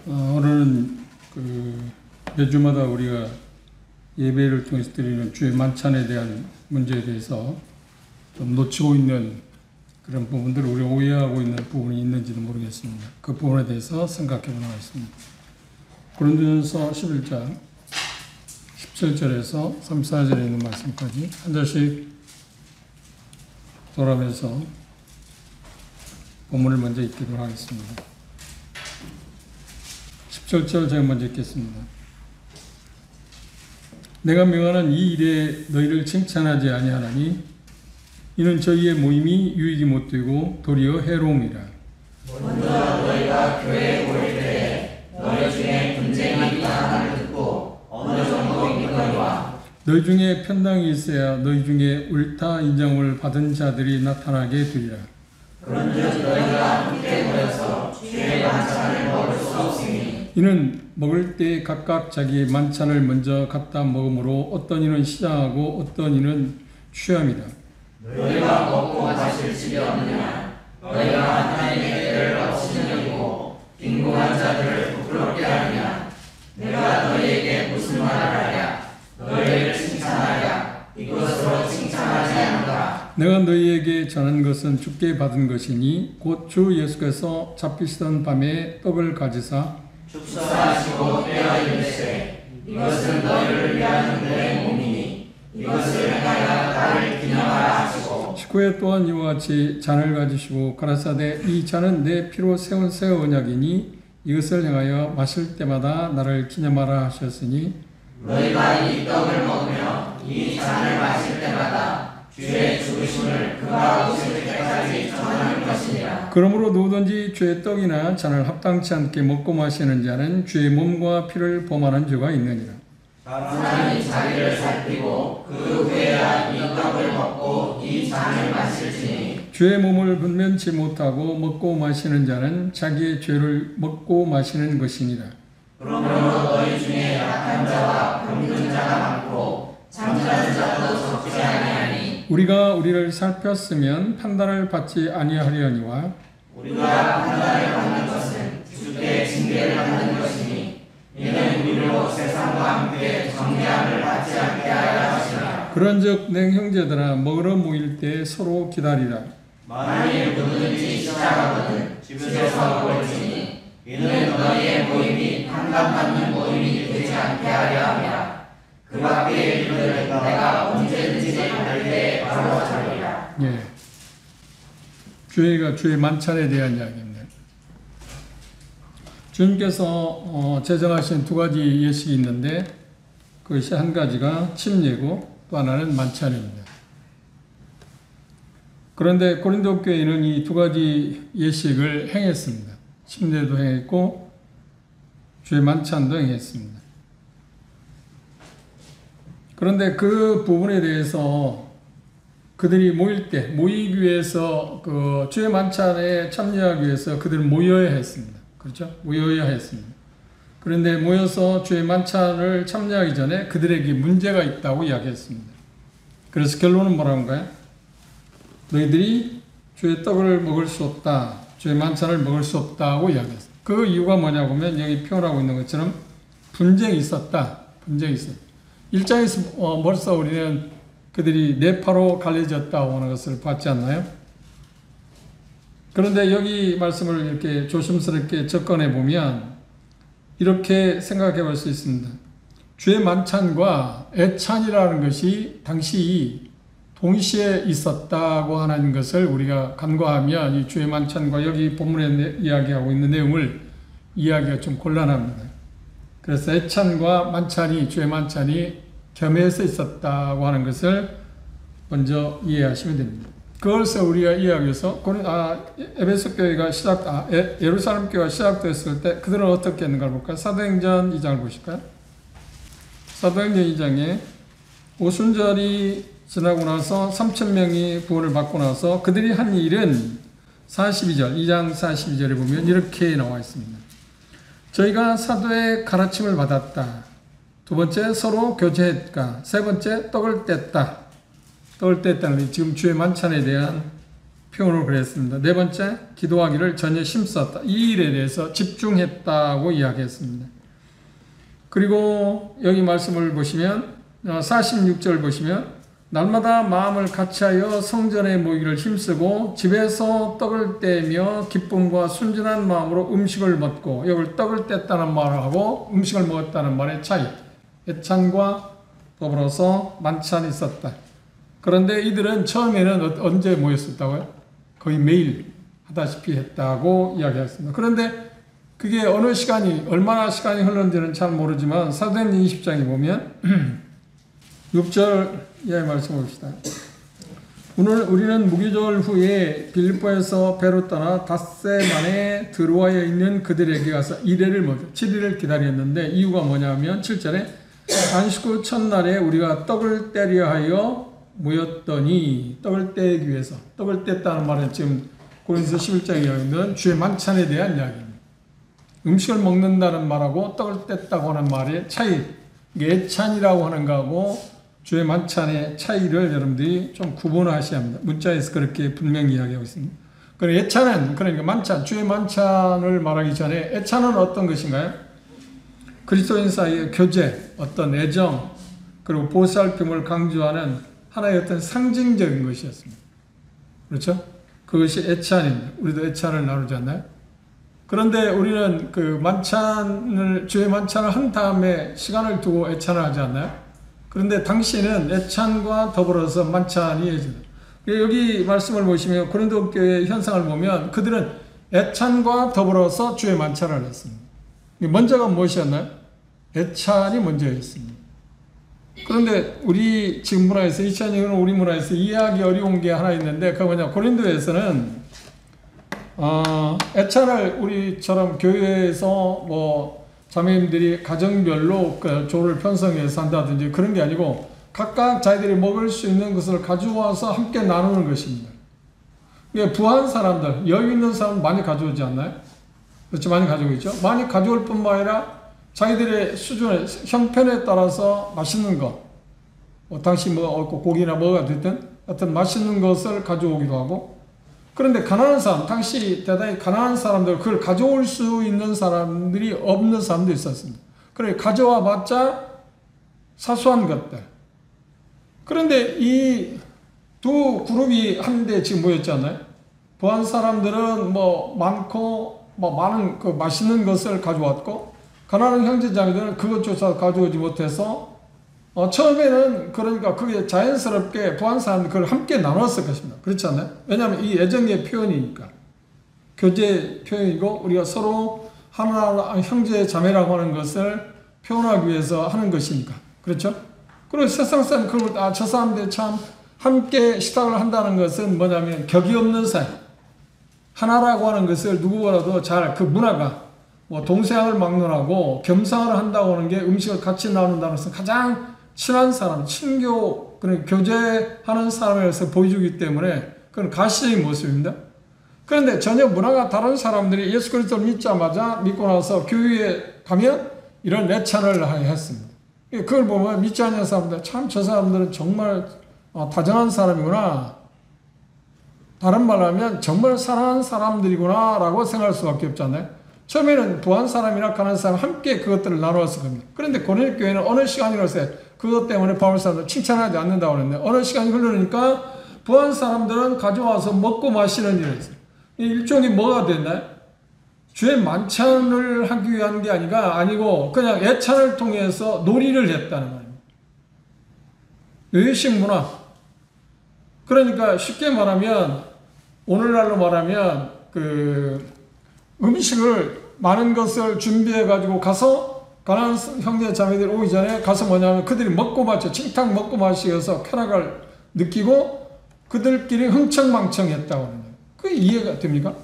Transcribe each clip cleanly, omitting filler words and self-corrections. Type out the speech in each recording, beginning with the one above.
오늘은 매주마다 우리가 예배를 통해서 드리는 주의 만찬에 대한 문제에 대해서 좀 놓치고 있는 그런 부분들을 우리가 오해하고 있는 부분이 있는지도 모르겠습니다. 그 부분에 대해서 생각해 보도록 하겠습니다. 고린도전서 11장 17절에서 34절에 있는 말씀까지 한 절씩 돌아가면서 본문을 먼저 읽도록 하겠습니다. 17절 제가 먼저 읽겠습니다. 내가 명하는 이 일에 너희를 칭찬하지 아니하나니 이는 저희의 모임이 유익이 못되고 도리어 해로움이라. 먼저 너희가 교회에 모일 때에 너희 중에 분쟁이 있다함을 듣고 어느 정도 있거니와 너희 중에 편당이 있어야 너희 중에 옳다 인정을 받은 자들이 나타나게 되리라. 그런즉 너희가 함께 모여서 주의 만찬을 먹을 수 없으니 이는 먹을 때 각각 자기 만찬을 먼저 갖다 먹으므로 어떤 이는 시장하고 어떤 이는 취함이라. 너희가 먹고 마실 집이 없느냐 너희가 하나님의 때를 없이느니고 빈궁한 자들을 부끄럽게 하느냐 내가 너희에게 무슨 말을 하랴 너희를 칭찬하랴 이것으로 칭찬하지 않는다. 내가 너희에게 전한 것은 주께 받은 것이니 곧 주 예수께서 잡히시던 밤에 떡을 가지사 축사하시고 떼어 이르시되 이것은 너희를 위하는 내 몸이니 이것을 행하여 나를 기념하라 하시고 식후에 또한 이와 같이 잔을 가지시고 가라사대 이 잔은 내 피로 세운 새 언약이니 이것을 행하여 마실 때마다 나를 기념하라 하셨으니 너희가 이 떡을 먹으며 이 잔을 마실 때마다 주의 죽으심을 그가 오실 때까지 전하는 것이니라. 그러므로 누구든지 주의 떡이나 잔을 합당치 않게 먹고 마시는 자는 주의 몸과 피를 범하는 죄가 있느니라. 사람이 자기를 살피고 그 후에야 이 떡을 먹고 이 잔을 마실지니 주의 몸을 분면치 못하고 먹고 마시는 자는 자기의 죄를 먹고 마시는 것이니라. 그러므로 너희 중에 약한 자와 병든 자가 많고 잠자는 자도 적지 아니하니 우리가 우리를 살폈으면 판단을 받지 아니하려니와 우리가 판단을 받는 것은 주께 징계를 받는 것이니 이는 우리로 세상과 함께 정죄함을 받지 않게 하려 하시라. 그런즉 내 형제들아 먹으러 모일 때 서로 기다리라. 만일 누구든지 시작하거든 집에서 볼지니 이는 너희의 모임이 판단받는 모임이 되지 않게 하려 함이라. 그 밖의 일들을 내가 언제든지 할 때에 바로 하리라. 예. 주의 만찬에 대한 이야기입니다. 주님께서 제정하신 두 가지 예식이 있는데 그것이 한 가지가 침례고 또 하나는 만찬입니다. 그런데 고린도 교회는 이 두 가지 예식을 행했습니다. 침례도 행했고 주의 만찬도 행했습니다. 그런데 그 부분에 대해서 그들이 모이기 위해서 그 주의 만찬에 참여하기 위해서 그들은 모여야 했습니다. 그렇죠? 모여야 했습니다. 그런데 모여서 주의 만찬을 참여하기 전에 그들에게 문제가 있다고 이야기했습니다. 그래서 결론은 뭐라는가요? 너희들이 주의 떡을 먹을 수 없다. 주의 만찬을 먹을 수 없다고 이야기했습니다. 그 이유가 뭐냐고 하면 여기 표현하고 있는 것처럼 분쟁이 있었다. 분쟁이 있었다. 1장에서 벌써 우리는 그들이 네파로 갈려졌다고 하는 것을 봤지 않나요? 그런데 여기 말씀을 이렇게 조심스럽게 접근해 보면 이렇게 생각해 볼 수 있습니다. 주의 만찬과 애찬이라는 것이 당시 동시에 있었다고 하는 것을 우리가 간과하면 이 주의 만찬과 여기 본문에 이야기하고 있는 내용을 이야기가 좀 곤란합니다. 그래서 애찬과 만찬이 주의 만찬이 겸해서 있었다고 하는 것을 먼저 이해하시면 됩니다. 그것을 우리가 이해하기 위해서 에베소 교회가 예루살렘 교회가 시작됐을 때 그들은 어떻게 했는가 볼까요? 사도행전 2장을 보실까요? 사도행전 2장에 오순절이 지나고 나서 3,000명이 구원을 받고 나서 그들이 한 일은 2장 42절에 보면 이렇게 나와 있습니다. 저희가 사도의 가르침을 받았다. 두 번째 서로 교제했다. 세 번째 떡을 뗐다. 떡을 뗐다는 게 지금 주의 만찬에 대한 표현을 그랬습니다. 네 번째, 기도하기를 전혀 힘썼다. 이 일에 대해서 집중했다고 이야기했습니다. 그리고 여기 말씀을 보시면 46절 보시면 날마다 마음을 같이하여 성전에 모이기를 힘쓰고 집에서 떡을 떼며 기쁨과 순전한 마음으로 음식을 먹고, 여기 떡을 뗐다는 말하고 음식을 먹었다는 말의 차이, 애찬과 더불어서 만찬이 있었다. 그런데 이들은 처음에는 언제 모였었다고요? 거의 매일 하다시피 했다고 이야기했습니다. 그런데 그게 어느 시간이, 얼마나 시간이 흘렀는지는 잘 모르지만 사도행전 20장에 보면 6절 이하의 말씀 봅시다. 오늘 우리는 무교절 후에 빌립보에서 배로 떠나 닷새 만에 드로아에 있는 그들에게 가서 이래를 먹여 7일을 기다렸는데, 이유가 뭐냐면 7절에 안식 후 첫날에 우리가 떡을 떼려 하여 모였더니, 떡을 떼기 위해서, 떡을 뗐다는 말은 지금 고린도서 11장에 있는 주의 만찬에 대한 이야기입니다. 음식을 먹는다는 말하고 떡을 뗐다고 하는 말의 차이, 애찬이라고 하는 거하고 주의 만찬의 차이를 여러분들이 좀 구분하셔야 합니다. 문자에서 그렇게 분명히 이야기하고 있습니다. 그리고 애찬은, 그러니까 만찬, 주의 만찬을 말하기 전에 애찬은 어떤 것인가요? 그리스도인 사이의 교제, 어떤 애정, 그리고 보살핌을 강조하는 하나의 어떤 상징적인 것이었습니다. 그렇죠? 그것이 애찬입니다. 우리도 애찬을 나누지 않나요? 그런데 우리는 그 만찬을, 주의 만찬을 한 다음에 시간을 두고 애찬을 하지 않나요? 그런데 당시에는 애찬과 더불어서 만찬이 이어집니다. 여기 말씀을 보시면 고린도 교회의 현상을 보면 그들은 애찬과 더불어서 주의 만찬을 했습니다. 먼저가 무엇이었나요? 애찬이 먼저였습니다. 그런데 우리 지금 문화에서, 2000년은 우리 문화에서 이해하기 어려운 게 하나 있는데, 그거 뭐냐, 고린도에서는 애찬을 우리처럼 교회에서 뭐 자매님들이 가정별로 그 조를 편성해서 한다든지 그런 게 아니고 각각 자기들이 먹을 수 있는 것을 가져와서 함께 나누는 것입니다. 부한 사람들, 여유 있는 사람 많이 가져오지 않나요? 그렇죠? 많이 가져오고 있죠? 많이 가져올 뿐만 아니라 자기들의 수준에, 형편에 따라서 맛있는 것, 당시 뭐 고기나 뭐가 됐든 하여튼 맛있는 것을 가져오기도 하고, 그런데 가난한 사람, 당시 대단히 가난한 사람들, 그걸 가져올 수 있는 사람들이 없는 사람도 있었습니다. 그래 가져와 봤자 사소한 것들. 그런데 이 두 그룹이 한데 지금 모였잖아요. 부한 사람들은 뭐 많고 뭐 많은 그 맛있는 것을 가져왔고, 가난한 형제자매들은 그것조차 가져오지 못해서 처음에는, 그러니까 그게 자연스럽게 부한 사람들 그걸 함께 나눴을 것입니다. 그렇지 않나요? 왜냐하면 이 애정의 표현이니까, 교제 표현이고 우리가 서로 하나 형제 자매라고 하는 것을 표현하기 위해서 하는 것이니까. 그렇죠? 그리고 세상 사람 그걸 저 사람들 참 함께 식탁을 한다는 것은 뭐냐면 격이 없는 사이, 하나라고 하는 것을 누구보다도 잘, 그 문화가 뭐 동생을 막론하고 겸상을 한다고 하는 게 음식을 같이 나눈다는 것은 가장 친한 사람, 친교, 그런 교제하는 사람에서 보여주기 때문에 그건 가시적인 모습입니다. 그런데 전혀 문화가 다른 사람들이 예수 그리스도를 믿자마자, 믿고 나서 교회에 가면 이런 애찬을 했습니다. 그걸 보면 믿지 않는 사람들, 참 저 사람들은 정말 다정한 사람이구나, 다른 말로 하면 정말 사랑하는 사람들이구나 라고 생각할 수밖에 없잖아요. 처음에는 부한 사람이나 가난한 사람 함께 그것들을 나누었을 겁니다. 그런데 고린도 교회는 어느 시간이라서 그것 때문에 바울 사람들 칭찬하지 않는다고 하는데, 어느 시간이 흐르니까 부한 사람들은 가져와서 먹고 마시는 일을 했어요. 이 일종의 뭐가 됐나요? 주의 만찬을 하기 위한 게 아니고 그냥 애찬을 통해서 놀이를 했다는 말입니다. 외식 문화. 그러니까 쉽게 말하면, 오늘날로 말하면 그 음식을 많은 것을 준비해 가지고 가서 가난한 형제 자매들이 오기 전에 가서 뭐냐면 그들이 먹고 마셔, 칭탕 먹고 마시면서 쾌락을 느끼고 그들끼리 흥청망청했다고 하는 거예요. 그게 이해가 됩니까?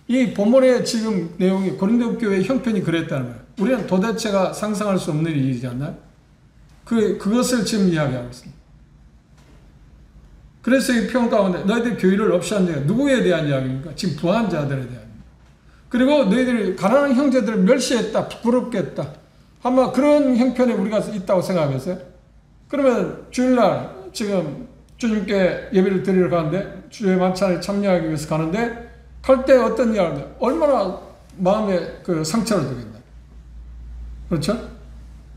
이 본문의 지금 내용이 고린도 교회의 형편이 그랬다는 거예요. 우리는 도대체가 상상할 수 없는 일이지 않나요? 그것을 지금 이야기하고 있습니다. 그래서 이 표현 가운데 너희들 교회를 없이 한 자가 누구에 대한 이야기입니까? 지금 부한 자들에 대한. 그리고 너희들이 가난한 형제들을 멸시했다, 부끄럽게 했다. 아마 그런 형편에 우리가 있다고 생각하겠어요? 그러면 주일날 지금 주님께 예배를 드리러 가는데 주의 만찬에 참여하기 위해서 가는데 갈 때 어떤 일을 얼마나 마음에 그 상처를 주겠나. 그렇죠?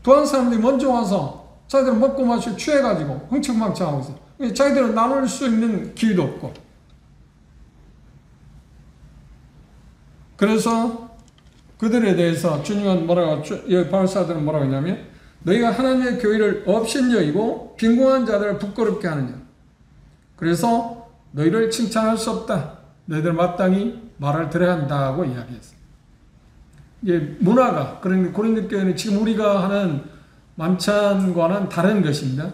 또 한 사람들이 먼저 와서 자기들은 먹고 마시고 취해가지고 흥청망청하고 있어. 자기들은 나눌 수 있는 기회도 없고. 그래서 그들에 대해서 주님은 뭐라고, 여기 바울사들은 뭐라고 했냐면, 너희가 하나님의 교회를 업신여기고 빈궁한 자들을 부끄럽게 하느냐. 그래서 너희를 칭찬할 수 없다. 너희들 마땅히 말을 들어야 한다고 이야기했어요. 이제 문화가, 그러니까 고린도 교회는 지금 우리가 하는 만찬과는 다른 것입니다.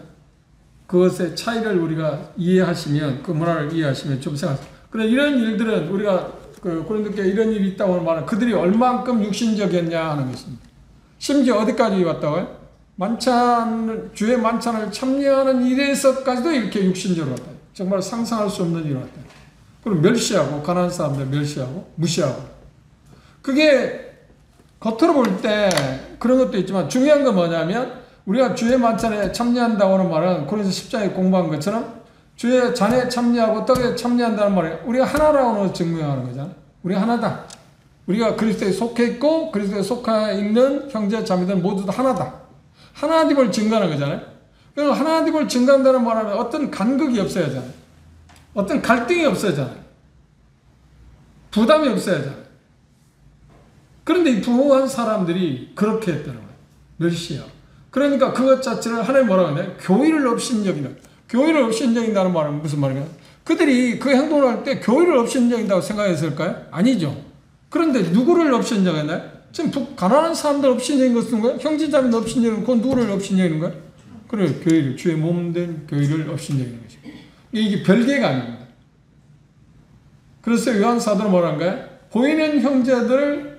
그것의 차이를 우리가 이해하시면, 그 문화를 이해하시면 좀 생각하세요. 그런데 이런 일들은 우리가 그 고린도 교회에 이런 일이 있다고 하는 말은 그들이 얼만큼 육신적이었냐 하는 것입니다. 심지어 어디까지 왔다고요? 주의 만찬을 참여하는 일에서까지도 이렇게 육신적으로 왔다. 정말 상상할 수 없는 일이 왔다. 그리고 멸시하고, 가난한 사람들 멸시하고, 무시하고. 그게 겉으로 볼 때 그런 것도 있지만 중요한 건 뭐냐면, 우리가 주의 만찬에 참여한다고 하는 말은 고린도 10장에 공부한 것처럼 주의 잔에 참여하고 떡에 참여한다는 말이 우리가 하나라고 하는 것을 증명하는 거잖아요. 우리가 하나다. 우리가 그리스도에 속해 있고 그리스도에 속해 있는 형제 자매들 모두 다 하나다. 하나됨을 증거하는 거잖아요. 그래서 하나됨을 증거한다는 말하면 어떤 간극이 없어야 하잖아요. 어떤 갈등이 없어야 하잖아요. 부담이 없어야 하잖아요. 그런데 이 부모한 사람들이 그렇게 했다는 거예요. 멸시하고. 그러니까 그것 자체를 하나님 뭐라고 하냐? 교의를 업신여기는. 교의를 업신여긴다는 말은 무슨 말이냐? 그들이 그 행동을 할 때 교의를 업신여긴다고 생각했을까요? 아니죠. 그런데 누구를 업신여겼나요? 지금 가난한 사람들 업신여긴 것은 거예요? 형제자매들 업신여기는 건 누구를 업신여기는 거예요? 그래, 교의를, 주의 몸된 교의를 업신여기는 것이고. 이게 별개가 아닙니다. 그래서 요한 사도는 뭐라는 거예요? 보이는 형제들을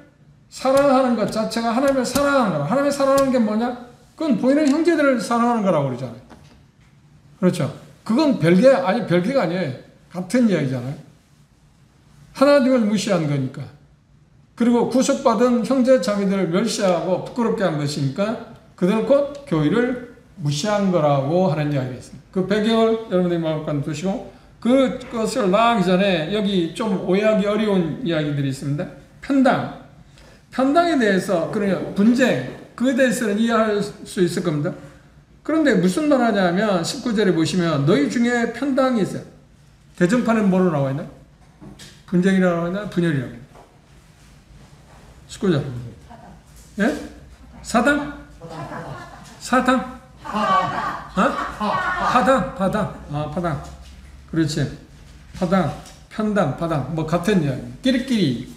사랑하는 것 자체가 하나님을 사랑하는 거라. 하나님을 사랑하는 게 뭐냐? 그건 보이는 형제들을 사랑하는 거라고 그러잖아요. 그렇죠? 그건 별개가 아니에요. 같은 이야기잖아요. 하나님을 무시한 거니까. 그리고 구속받은 형제 자매들을 멸시하고 부끄럽게 한 것이니까 그들은 곧 교회를 무시한 거라고 하는 이야기였습니다. 그 배경을 여러분들이 마음껏 두시고 그것을 나가기 전에 여기 좀 오해하기 어려운 이야기들이 있습니다. 편당에 대해서 그러냐 분쟁 그에 대해서는 이해할 수 있을 겁니다. 그런데 무슨 말 하냐면 19절에 보시면 너희 중에 편당이 있어요. 대정판은 뭐로 나와 있나? 분쟁이라고 나와 있나? 분열이라고 있나? 19절. 예? 사당? 사당? 파당. 파당. 그렇지. 파당, 편당, 파당. 뭐 같은 이야기. 끼리끼리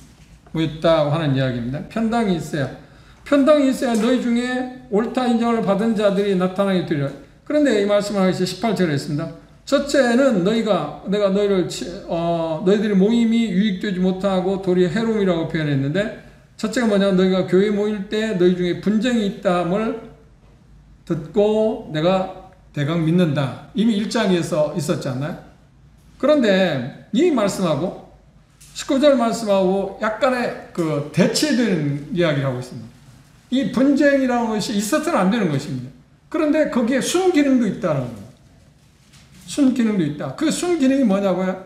모였다고 하는 이야기입니다. 편당이 있어야. 편당이 있어야 너희 중에 옳다 인정을 받은 자들이 나타나게 되리라. 그런데 이 말씀을 하기 18절에 있습니다. 첫째는 내가 너희들이 모임이 유익되지 못하고 도리어 해로움이라고 표현했는데 첫째가 뭐냐? 너희가 교회 모일 때 너희 중에 분쟁이 있다함을 듣고 내가 대강 믿는다. 이미 1장에서 있었지 않나요? 그런데 이 말씀하고 19절 말씀하고 약간의 그 대치되는 이야기를 하고 있습니다. 이 분쟁이라는 것이 있어서는 안 되는 것입니다. 그런데 거기에 순기능도 있다는 겁니다. 순기능도 있다. 그 순기능이 뭐냐고요?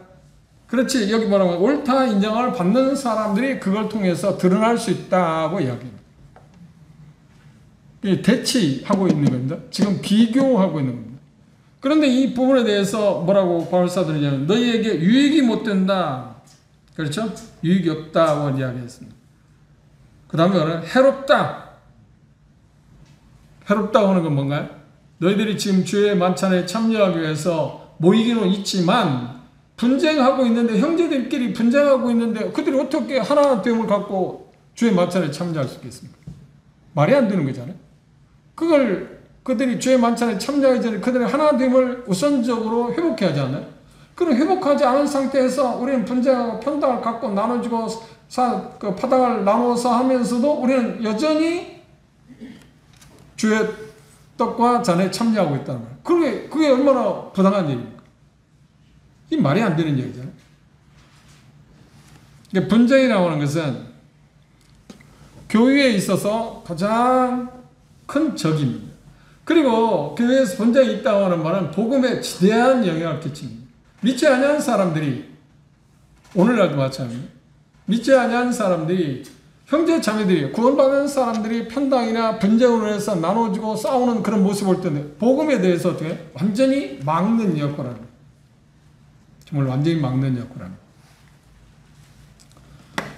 그렇지. 여기 뭐라고 해요? 옳다 인정을 받는 사람들이 그걸 통해서 드러날 수 있다고 이야기합니다. 대치하고 있는 겁니다. 지금 비교하고 있는 겁니다. 그런데 이 부분에 대해서 뭐라고 바울사들이냐면 너희에게 유익이 못 된다. 그렇죠? 유익이 없다고 이야기했습니다. 그 다음에 해롭다. 해롭다고 하는 건 뭔가요? 너희들이 지금 주의 만찬에 참여하기 위해서 모이기는 있지만 분쟁하고 있는데 형제들끼리 분쟁하고 있는데 그들이 어떻게 하나됨을 갖고 주의 만찬에 참여할 수 있겠습니까? 말이 안 되는 거잖아요. 그들이 주의 만찬에 참여하기 전에 그들의 하나됨을 우선적으로 회복해야 하지 않나요? 그럼 회복하지 않은 상태에서 우리는 분쟁하고 편당을 갖고 나눠주고 그 파당을 나눠서 하면서도 우리는 여전히 주의 떡과 잔에 참여하고 있다는 거예요. 그게 얼마나 부당한 얘기입니까? 이 말이 안 되는 얘기잖아요. 그러니까 분쟁이라고 하는 것은 교회에 있어서 가장 큰 적입니다. 그리고 교회에서 분쟁이 있다고 하는 말은 복음에 지대한 영향을 끼칩니다. 믿지 아니하는 사람들이 오늘날도 마찬가지입니다. 믿지 아니하는 사람들이 형제 자매들이 구원받은 사람들이 편당이나 분쟁으로 해서 나눠지고 싸우는 그런 모습을 볼 때는 복음에 대해서 어떻게 완전히 막는 역할을 합니다. 정말 완전히 막는 역할을 합니다.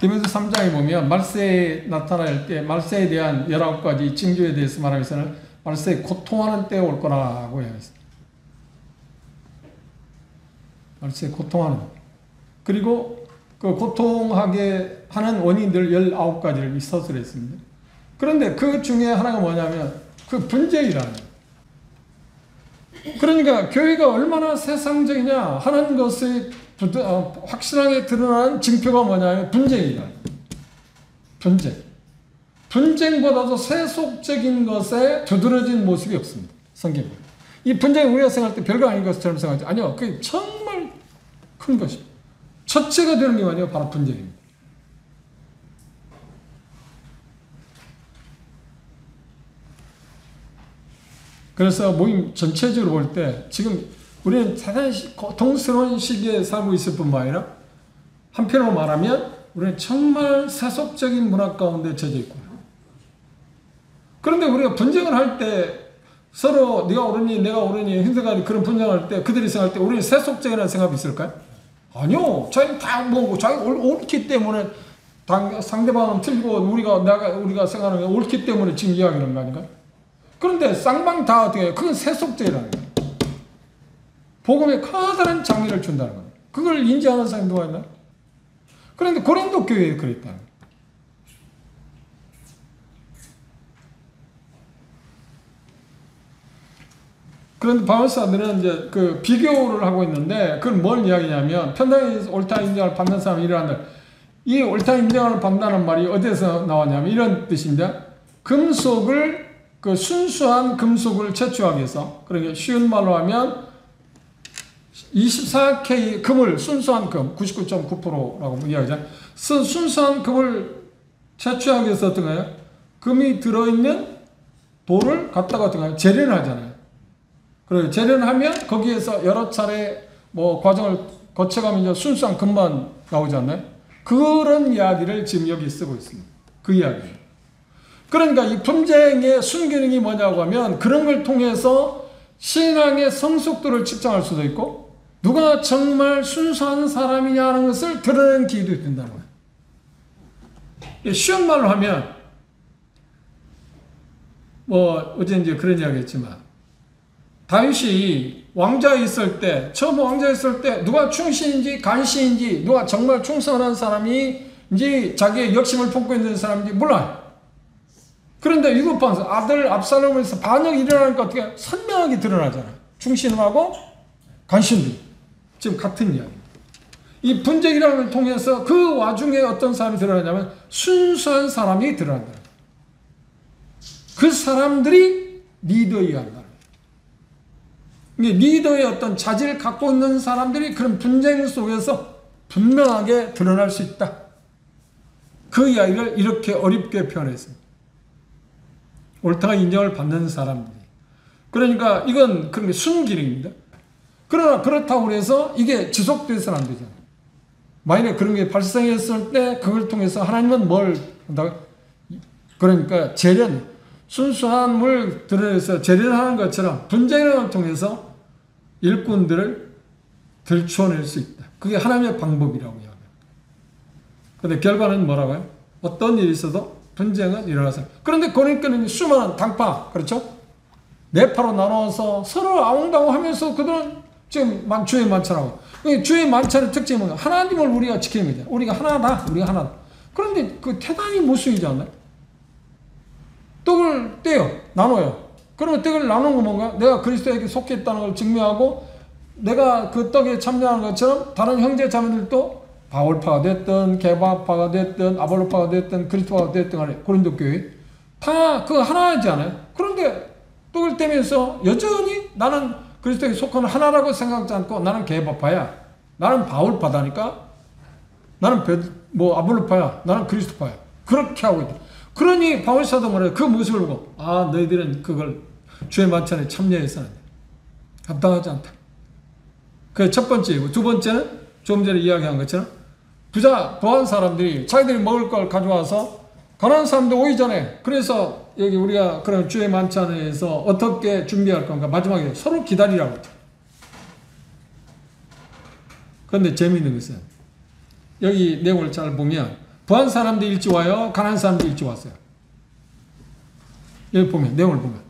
디모데 3장에 보면 말세에 나타날 때 말세에 대한 19가지 징조에 대해서 말하면서는 말세에 고통하는 때가 올 거라고 했습니다. 말세에 고통하는 그리고 그 고통하게 하는 원인들 19가지를 서술해 했습니다. 그런데 그 중에 하나가 뭐냐면 그 분쟁이라는 거예요. 그러니까 교회가 얼마나 세상적이냐 하는 것이 확실하게 드러나는 징표가 뭐냐면 분쟁이다. 분쟁. 분쟁보다도 세속적인 것에 두드러진 모습이 없습니다. 성경에. 이 분쟁이 우리가 생각할 때 별거 아닌 것처럼 생각하지. 아니요. 그게 정말 큰 것입니다. 첫째가 되는 게 아니에요. 바로 분쟁입니다. 그래서 모임 전체적으로 볼 때 지금 우리는 대단히 고통스러운 시기에 살고 있을 뿐만 아니라 한편으로 말하면 우리는 정말 세속적인 문화 가운데 젖어 있고 그런데 우리가 분쟁을 할 때 서로 네가 옳으니 내가 옳으니 힘들어가지고 그런 분쟁을 할 때 그들이 생각할 때 우리는 세속적이라는 생각이 있을까요? 아니요. 자기는 다 뭐고 자기가 옳기 때문에 상대방은 틀리고 우리가 생각하는 게 옳기 때문에 지금 이야기하는 거 아닌가요? 그런데 쌍방 다 어떻게 해요? 그건 세속적이라는 거예요. 복음에 커다란 장애를 준다는 거예요. 그걸 인지하는 사람이 누가 있나요? 그런데 고린도 교회에 그랬다는 거예요. 그런데 바울사들은 이제 그 비교를 하고 있는데 그건 뭘 이야기냐면 편당히 옳다 인정을 받는 사람이 이러한다. 이 옳다 인정을 받는다는 말이 어디에서 나왔냐면 이런 뜻입니다. 금속을 그 순수한 금속을 채취하기 위해서 그러니까 쉬운 말로 하면 24K 금을 순수한 금 99.9%라고 이야기하잖아요. 순수한 금을 채취하기 위해서 어떤 거예요? 금이 들어있는 돌을 갖다가 어떤 거예요? 재련하잖아요. 그리고 재련하면 거기에서 여러 차례 뭐 과정을 거쳐가면 이제 순수한 금만 나오지 않나요? 그런 이야기를 지금 여기 쓰고 있습니다. 그 이야기예요. 그러니까 이 분쟁의 순기능이 뭐냐고 하면 그런 걸 통해서 신앙의 성숙도를 측정할 수도 있고 누가 정말 순수한 사람이냐는 것을 드러내는 기회도 된다는 거예요. 쉬운 말로 하면 뭐 어제 이제 그런 이야기 했지만 다윗이 왕자에 있을 때 처음 왕자에 있을 때 누가 충신인지 간신인지 누가 정말 충성한 사람인지 자기의 역심을 품고 있는 사람인지 몰라요. 그런데 유급판서 아들 압살롬에서 반역이 일어나니까 어떻게 선명하게 드러나잖아요. 충신하고 간신도 지금 같은 이야기. 이 분쟁이라는 걸 통해서 그 와중에 어떤 사람이 드러나냐면 순수한 사람이 드러난다. 그 사람들이 리더여야 한다. 리더의 어떤 자질을 갖고 있는 사람들이 그런 분쟁 속에서 분명하게 드러날 수 있다. 그 이야기를 이렇게 어렵게 표현했습니다. 옳다가 인정을 받는 사람들이. 그러니까 이건 그런 게 순기능입니다. 그러나 그렇다고 해서 이게 지속돼서는 안 되잖아요. 만약에 그런 게 발생했을 때 그걸 통해서 하나님은 뭘 한다고? 그러니까 재련, 순수한 물 드러내서 재련하는 것처럼 분쟁을 통해서 일꾼들을 들추어낼 수 있다. 그게 하나님의 방법이라고 이야기합니다. 그런데 결과는 뭐라고요? 어떤 일이 있어도 분쟁은 일어나서. 그런데 그러니까는 수많은 당파, 그렇죠? 네파로 나눠서 서로 아웅다웅하면서 그들은 지금 주의 만찬하고. 주의 만찬의 특징이 뭔가? 하나님을 우리가 지키는 거죠. 우리가 하나다. 우리가 하나다. 그런데 그 대단히 모순이지 않나요? 떡을 떼요. 나눠요. 그러면 떡을 나누는 건 뭔가? 내가 그리스도에게 속해 있다는 걸 증명하고 내가 그 떡에 참여하는 것처럼 다른 형제 자매들도 바울파가 됐든 게바파가 됐든 아볼로파가 됐든 그리스도파가 됐든 간에 고린도 교회 다 그거 하나이지 않아요? 그런데 떡을 떼면서 여전히 나는 그리스도에게 속하는 하나라고 생각하지 않고 나는 게바파야. 나는 바울파다니까. 나는 아볼로파야. 나는 그리스도파야. 그렇게 하고 있다. 그러니 바울사도 말해요. 그 모습을 보고 너희들은 그걸 주의 만찬에 참여해서는 합당하지 않다. 그 첫 번째이고, 두 번째는 좀 전에 이야기한 것처럼 부한 사람들이 자기들이 먹을 걸 가져와서 가난한 사람들 오기 전에, 그래서 여기 우리가 그런 주의 만찬에서 어떻게 준비할 건가 마지막에 서로 기다리라고 했죠. 그런데 재미있는 것은 여기 내용을 잘 보면 부한 사람들이 일찍 와요, 가난한 사람들이 일찍 왔어요. 여기 보면 내용을 보면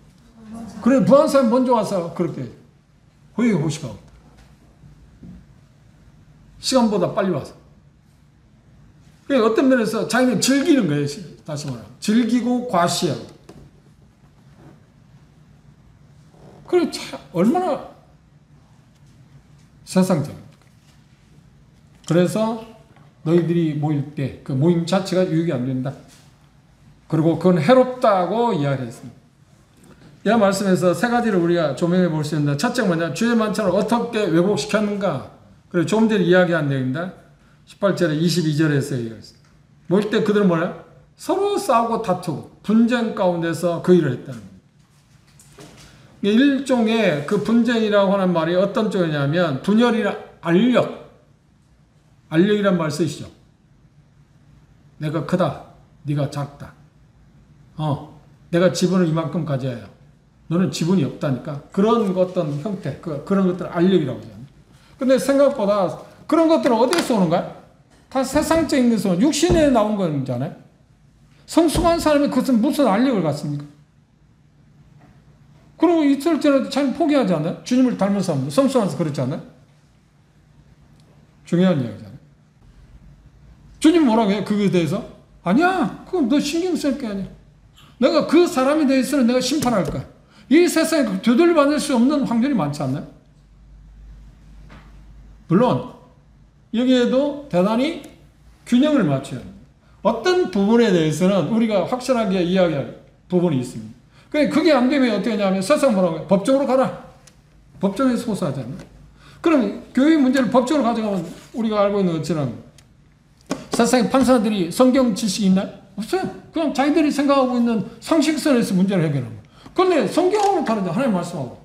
그래 부한 사람 먼저 와서 그렇게 호의가 호시가 없다. 시간보다 빨리 와서. 그러니까 어떤 면에서 자기는 즐기는 거예요. 다시 말하면 즐기고 과시하고. 그래 참 얼마나 세상적입니까. 그래서 너희들이 모일 때 그 모임 자체가 유익이 안 된다. 그리고 그건 해롭다고 이야기했습니다. 이 말씀에서 세 가지를 우리가 조명해 볼 수 있는데, 첫째가 뭐냐, 주의 만찬을 어떻게 왜곡시켰는가. 그리고 좀 전에 이야기한 내용입니다. 18절에 22절에서 얘기했습니다. 모일 때 그들은 뭐냐, 서로 싸우고 다투고 분쟁 가운데서 그 일을 했다는 겁니다. 일종의 그 분쟁이라고 하는 말이 어떤 쪽이냐면 분열이나 알력이란 말 쓰시죠. 내가 크다, 네가 작다. 내가 지분을 이만큼 가져야 해요. 너는 지분이 없다니까. 그런 어떤 형태, 그런 것들을 알력이라고 하잖아요. 근데 생각보다 그런 것들은 어디에서 오는 거야? 다 세상적인 것으로 육신에 나온 거잖아요. 성숙한 사람이 그것은 무슨 알력을 갖습니까? 그리고 있을 때는 잘 포기하지 않아요? 주님을 닮은 사람들, 성숙한서 그렇지 않아요? 중요한 이야기잖아요. 주님 뭐라고 해요? 그거에 대해서? 아니야, 그건 너 신경 쓸 게 아니야. 내가 그 사람에 대해서는 내가 심판할 거야. 이 세상에 되돌려받을 수 없는 확률이 많지 않나요? 물론 여기에도 대단히 균형을 맞춰야 합니다. 어떤 부분에 대해서는 우리가 확실하게 이야기할 부분이 있습니다. 그게 안 되면 어떻게 하냐면 세상 뭐라고 해요? 법적으로 가라. 법정에서 호소하잖아요. 그럼 교회 문제를 법적으로 가져가면 우리가 알고 있는 것처럼 세상에 판사들이 성경 지식이 있나요? 없어요. 그냥 자기들이 생각하고 있는 상식선에서 문제를 해결하는 거예요. 그런데 성경하고는 다르죠. 하나님 말씀하고.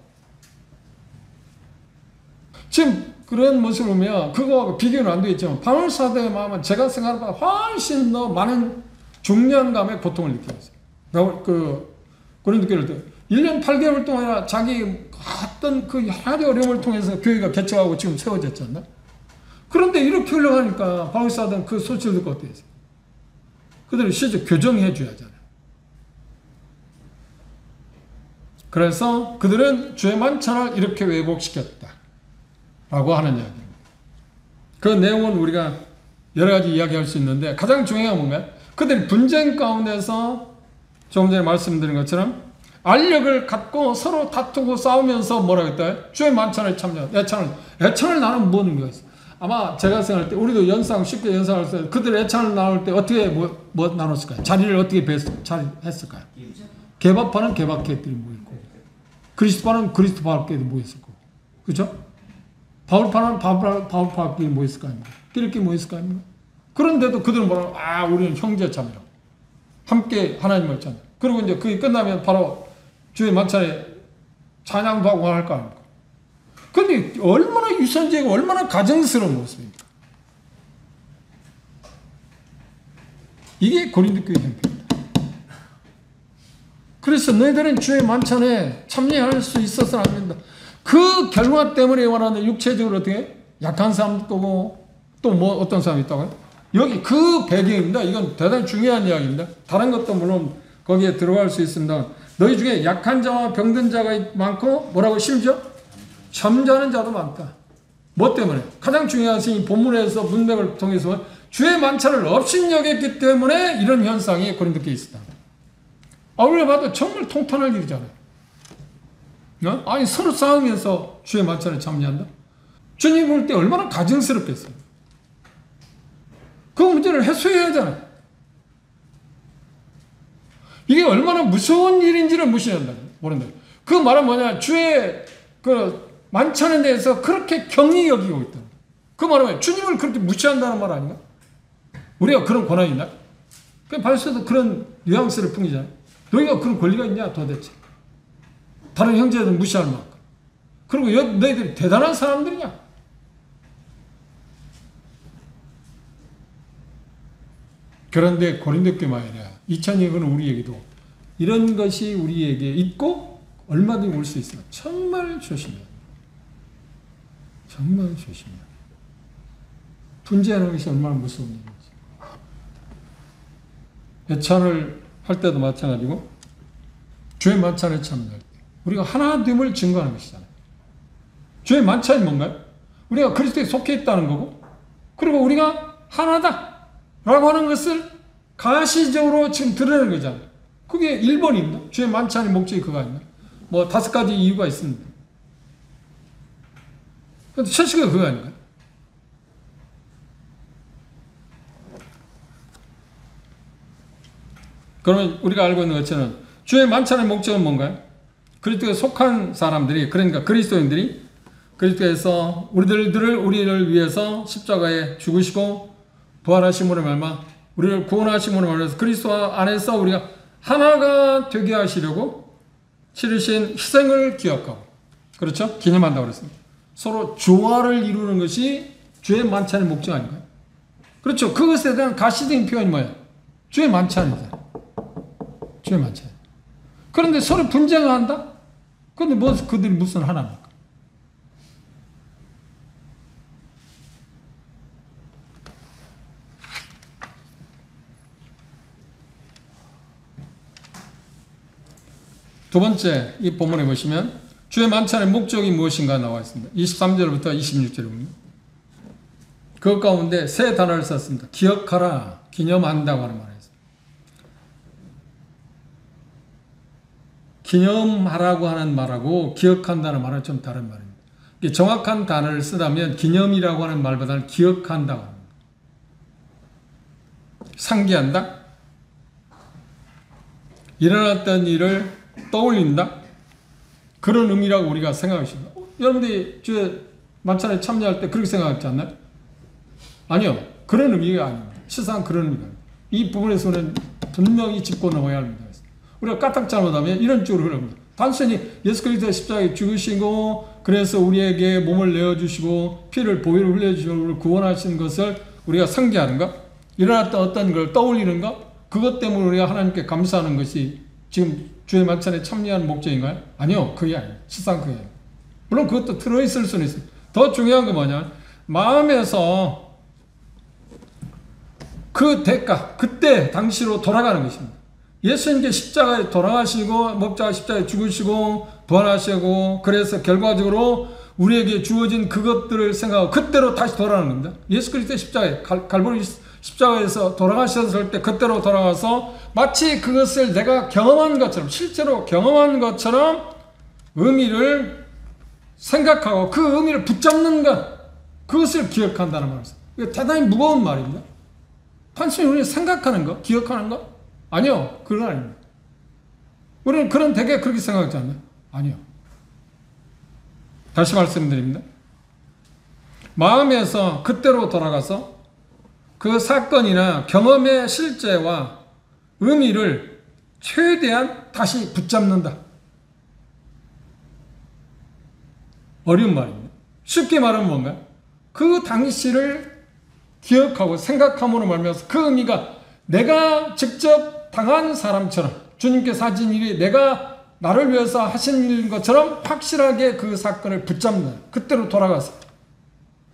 지금 그런 모습을 보면 그거하고 비교는 안 되겠지만 바울사도의 마음은 제가 생각하는 것보다 훨씬 더 많은 중량감의 고통을 느끼고 있어요. 고린도교를 때 1년 8개월 동안 자기 어떤 그 여러 가지 어려움을 통해서 교회가 개척하고 지금 세워졌지 않나? 그런데 이렇게 흘러가니까 바울사도는 그 소식을 듣고 어떻게 했어요? 그들을 실제 교정해 줘야 하잖아요. 그래서 그들은 주의 만찬을 이렇게 왜곡시켰다 라고 하는 이야기입니다. 그 내용은 우리가 여러 가지 이야기할 수 있는데 가장 중요한 건 뭔가요? 그들이 분쟁 가운데서 조금 전에 말씀드린 것처럼 알력을 갖고 서로 다투고 싸우면서 뭐라고 했다? 주의 만찬을 참여, 애찬을 나누면 뭐 의미가 있어? 아마 제가 생각할 때 우리도 쉽게 연상할 때 그들 애찬을 나눌 때 어떻게 뭐 나눴을까요? 자리를 어떻게 했을까요? 개밥파는 개밥끼리 모였고 그리스도파는 그리스도파끼리 모였을 거고, 그렇죠? 바울파는 바울파끼리 모였을 거 아닙니까? 끼리끼리 모였을 거 아닙니까? 그런데도 그들은 뭐라고? 우리는 형제 자매라고 함께 하나님을 찾는. 그리고 이제 그게 끝나면 바로 주의 만찬에 찬양도 하고 할 거 아닙니까? 근데 얼마나 유선적이고 얼마나 가정스러운 모습입니까? 이게 고린도 교회 형태입니다. 그래서 너희들은 주의 만찬에 참여할 수 있어서는 안 된다. 그 결과 때문에 원하는 육체적으로 어떻게 약한 사람도 있고 또 뭐 어떤 사람이 있다고요? 여기 그 배경입니다. 이건 대단히 중요한 이야기입니다. 다른 것도 물론 거기에 들어갈 수 있습니다. 너희 중에 약한 자와 병든 자가 많고 뭐라고 심지어 잠자는 자도 많다. 뭐 때문에? 가장 중요한 것은 이 본문에서 문맥을 통해서 주의 만찬을 업신여겼기 때문에 이런 현상이 고린도교에 있었다. 우리가 봐도 정말 통탄할 일이잖아요. 아니 서로 싸우면서 주의 만찬에 참여한다? 주님 볼 때 얼마나 가증스럽겠어요. 그 문제를 해소해야 하잖아요. 이게 얼마나 무서운 일인지를 모른다. 그 말은 뭐냐? 주의 그 만찬에 대해서 그렇게 경히 여기고 있다. 그 말은 뭐야? 주님을 그렇게 무시한다는 말 아닌가? 우리가 그런 권한이 있나? 그냥 발표도 그런 뉘앙스를 풍기잖아요. 너희가 그런 권리가 있냐 도대체? 다른 형제들 무시할 만큼. 그리고 너희들이 대단한 사람들이냐? 그런데 고린도 교회 말이야. 2000년은 우리에게도 이런 것이 우리에게 있고 얼마든지 올 수 있어요. 정말 조심해요. 정말 조심해요. 분재하는 것이 얼마나 무서운 일인지. 예찬을 할 때도 마찬가지고 주의 만찬에 참여할 때 우리가 하나됨을 증거하는 것이잖아요. 주의 만찬이 뭔가요? 우리가 그리스도에 속해 있다는 거고, 그리고 우리가 하나다 라고 하는 것을 가시적으로 지금 드러내는 거잖아요. 그게 1번입니다. 주의 만찬의 목적이 그거 아닌가요? 뭐 5가지 이유가 있습니다. 근데 첫째가 그거 아닌가요? 그러면 우리가 알고 있는 것처럼 주의 만찬의 목적은 뭔가요? 그리스도에 속한 사람들이, 그러니까 그리스도인들이 그리스도에서 우리를 위해서 십자가에 죽으시고 부활하심으로 말미암아 우리를 구원하심으로 말미암아 그리스도 안에서 우리가 하나가 되게 하시려고 치르신 희생을 기억하고, 그렇죠? 기념한다고 그랬습니다. 서로 조화를 이루는 것이 주의 만찬의 목적 아닌가요? 그렇죠. 그것에 대한 가시적인 표현이 뭐예요? 주의 만찬이잖아요. 주의 만찬. 그런데 서로 분쟁한다? 그런데 그들이 무슨 하나입니까? 두 번째, 이 본문에 보시면 주의 만찬의 목적이 무엇인가 나와 있습니다. 23절부터 26절에 보면 그 가운데 세 단어를 썼습니다. 기억하라, 기념한다고 하는 말이에요. 기념하라고 하는 말하고 기억한다는 말은 좀 다른 말입니다. 정확한 단어를 쓰다면 기념이라고 하는 말보다는 기억한다고 합니다. 상기한다? 일어났던 일을 떠올린다? 그런 의미라고 우리가 생각하십니다. 여러분들이 주의 만찬에 참여할 때 그렇게 생각하지 않나요? 아니요. 그런 의미가 아닙니다. 실상 그런 의미가 아닙니다. 이 부분에서는 분명히 짚고 넘어야 합니다. 우리가 까딱 잘못하면 이런 쪽으로 흐릅니다. 단순히 예수 그리스도의 십자가에 죽으시고 그래서 우리에게 몸을 내어주시고 피를 보혈을 흘려주시고 우리를 구원하신 것을 우리가 상기하는 것, 일어났던 어떤 걸 떠올리는 것, 그것 때문에 우리가 하나님께 감사하는 것이 지금 주의 만찬에 참여하는 목적인가요? 아니요. 그게 아니에요. 실상 그게 아니에요. 물론 그것도 들어있을 수는 있어요. 더 중요한 건 뭐냐, 마음에서 그 대가, 그때 당시로 돌아가는 것입니다. 예수님께 십자가에 돌아가시고 목자가 십자가에 죽으시고 부활하시고 그래서 결과적으로 우리에게 주어진 그것들을 생각하고 그때로 다시 돌아가는 겁니다. 예수 그리스도의 십자가에 갈보리 십자가에서 돌아가셨을 때 그때로 돌아가서 마치 그것을 내가 경험한 것처럼, 실제로 경험한 것처럼 의미를 생각하고 그 의미를 붙잡는 것, 그것을 기억한다는 말이죠. 이거 대단히 무거운 말입니다. 단순히 우리가 생각하는 것, 기억하는 것? 아니요. 그건 아닙니다. 우리는 그런 되게 그렇게 생각하지 않나요? 아니요. 다시 말씀드립니다. 마음에서 그때로 돌아가서 그 사건이나 경험의 실제와 의미를 최대한 다시 붙잡는다. 어려운 말입니다. 쉽게 말하면 뭔가요? 그 당시를 기억하고 생각함으로 말미암아서 그 의미가 내가 직접 당한 사람처럼, 주님께서 하신 일이 내가 나를 위해서 하신 일인 것처럼 확실하게 그 사건을 붙잡는다. 그때로 돌아가서